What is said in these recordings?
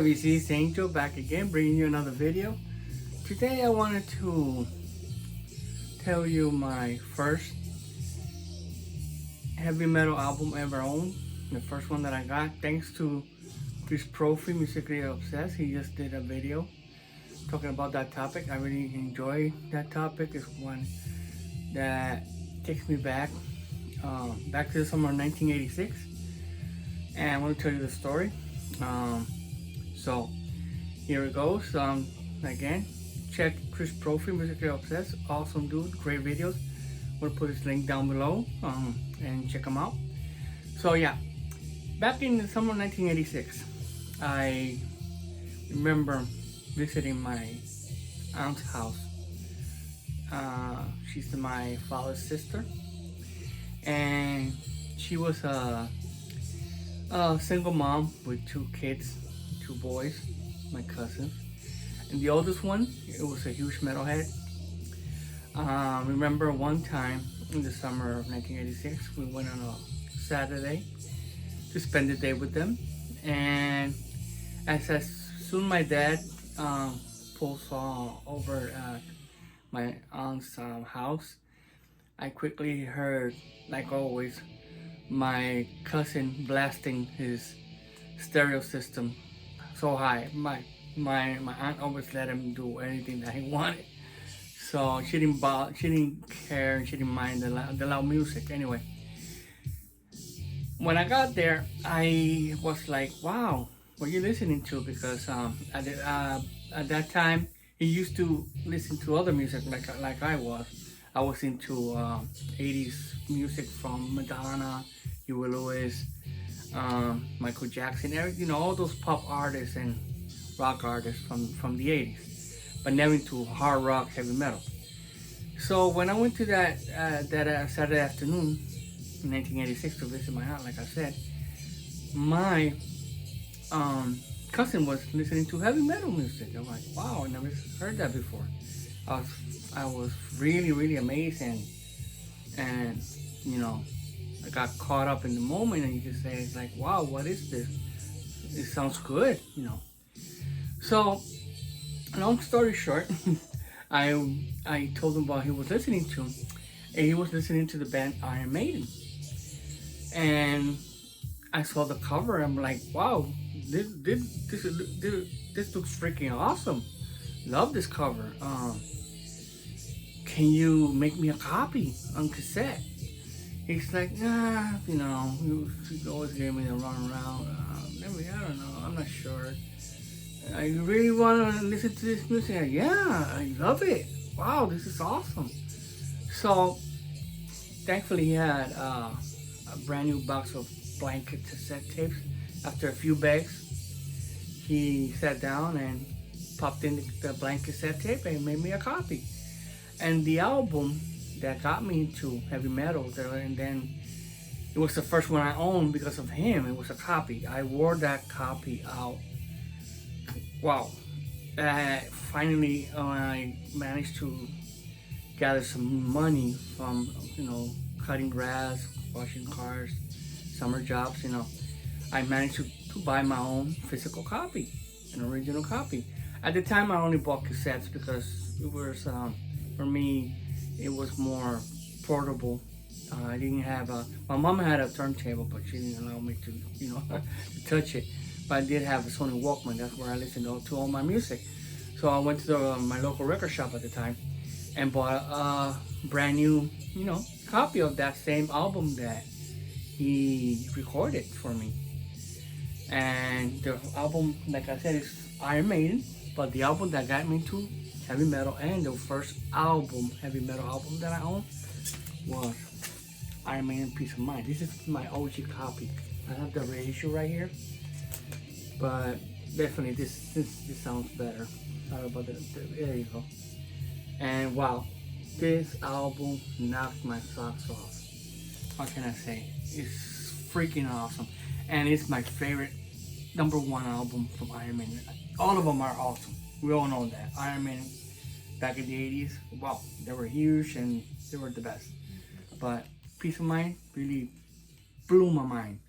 WC's Angel back again, bringing you another video. Today I wanted to tell you my first heavy metal album ever owned. The first one that I got, thanks to Chris Propfe Musically Obsessed. He just did a video talking about that topic. I really enjoy that topic. It's one that takes me back to the summer of 1986. And I want to tell you the story. So here it goes. Again, check Chris Propfe Musically Obsessed. Awesome dude, great videos. I'm gonna put his link down below and check them out. So yeah, back in the summer of 1986, I remember visiting my aunt's house. She's my father's sister, and she was a single mom with two kids, two boys, my cousins. And the oldest one, it was a huge metalhead. Remember one time in the summer of 1986, we went on a Saturday to spend the day with them. And as soon my dad pulls over my aunt's house, I quickly heard, like always, my cousin blasting his stereo system so high. My aunt always let him do anything that he wanted, so she didn't care, she didn't mind the loud music. Anyway, when I got there, I was like, wow, what are you listening to? Because at that time he used to listen to other music like I was into 80s music from Madonna, Huey Lewis, Michael Jackson, all those pop artists and rock artists from the 80s, but never into hard rock, heavy metal. So when I went to that Saturday afternoon in 1986 to visit my aunt, like I said, my cousin was listening to heavy metal music. I'm like, wow, I never heard that before. I was really amazed, and I got caught up in the moment, and you can say, it's like, wow, what is this? It sounds good, So, long story short, I told him what he was listening to, and he was listening to the band Iron Maiden. And I saw the cover, I'm like, wow, this looks freaking awesome. Love this cover. Can you make me a copy on cassette? He's like, nah, he always gave me the runaround. Maybe, I don't know, I'm not sure. I really want to listen to this music. Yeah, I love it. Wow, this is awesome. So, thankfully he had a brand new box of blanket cassette tapes. After a few bags, he sat down and popped in the blank cassette tape and made me a copy. And the album that got me into heavy metal, and then it was the first one I owned because of him. It was a copy. I wore that copy out. Wow. Finally, I managed to gather some money from, cutting grass, washing cars, summer jobs, I managed to buy my own physical copy, an original copy. At the time, I only bought cassettes because it was, for me, it was more portable. I didn't have my mom had a turntable, but she didn't allow me to, to touch it. But I did have a Sony Walkman. That's where I listened to all my music. So I went to my local record shop at the time and bought a brand new, copy of that same album that he recorded for me. And the album, like I said, is Iron Maiden, but the album that got me into heavy metal, and the first heavy metal album that I owned, was Iron Maiden Peace of Mind. This is my OG copy. I have the reissue right here, but definitely this sounds better. Sorry about that. There you go. And wow, this album knocked my socks off. What can I say? It's freaking awesome, and it's my favorite #1 album from Iron Maiden. All of them are awesome. We all know that. Iron Maiden back in the 80s, wow, they were huge and they were the best. But Peace of Mind really blew my mind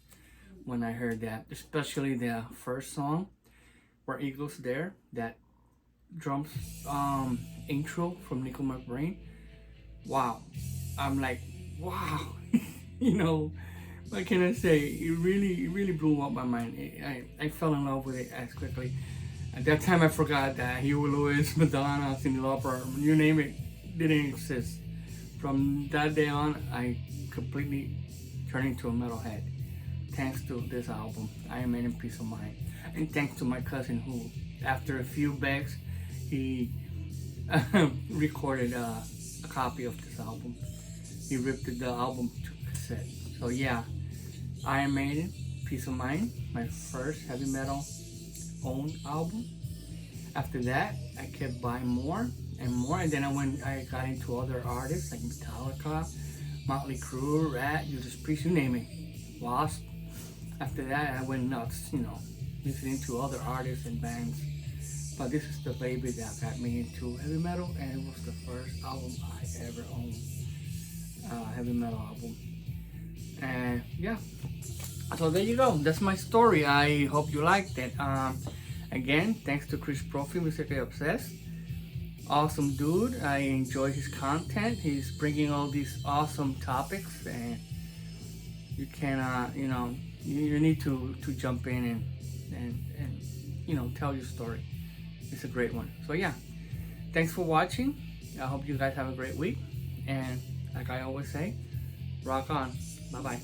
when I heard that, especially the first song, Where Eagles There, that drums intro from Nickel My Brain. Wow. I'm like, wow. You know, what can I say? It really blew up my mind. I fell in love with it as quickly. At that time, I forgot that Huey Lewis, Madonna, Cyndi Lauper, you name it, didn't exist. From that day on, I completely turned into a metalhead. Thanks to this album, Iron Man and Peace of Mind. And thanks to my cousin who, after a few bags, he recorded a copy of this album. He ripped the album to cassette. So yeah, Iron Maiden, Peace of Mind, my first heavy metal owned album. After that, I kept buying more and more, and then I got into other artists like Metallica, Motley Crue, Rat, Judas Priest, you name it, Wasp. After that, I went nuts, you know, listening to other artists and bands. But this is the baby that got me into heavy metal, and it was the first album I ever owned, heavy metal album. And yeah, so there you go. That's my story. I hope you liked it. Again, thanks to Chris Propfe Musically Obsessed. Awesome dude. I enjoy his content. He's bringing all these awesome topics, and you can, you know, you need to jump in and you know, tell your story. It's a great one. So yeah, thanks for watching. I hope you guys have a great week, and like I always say, rock on. Bye bye.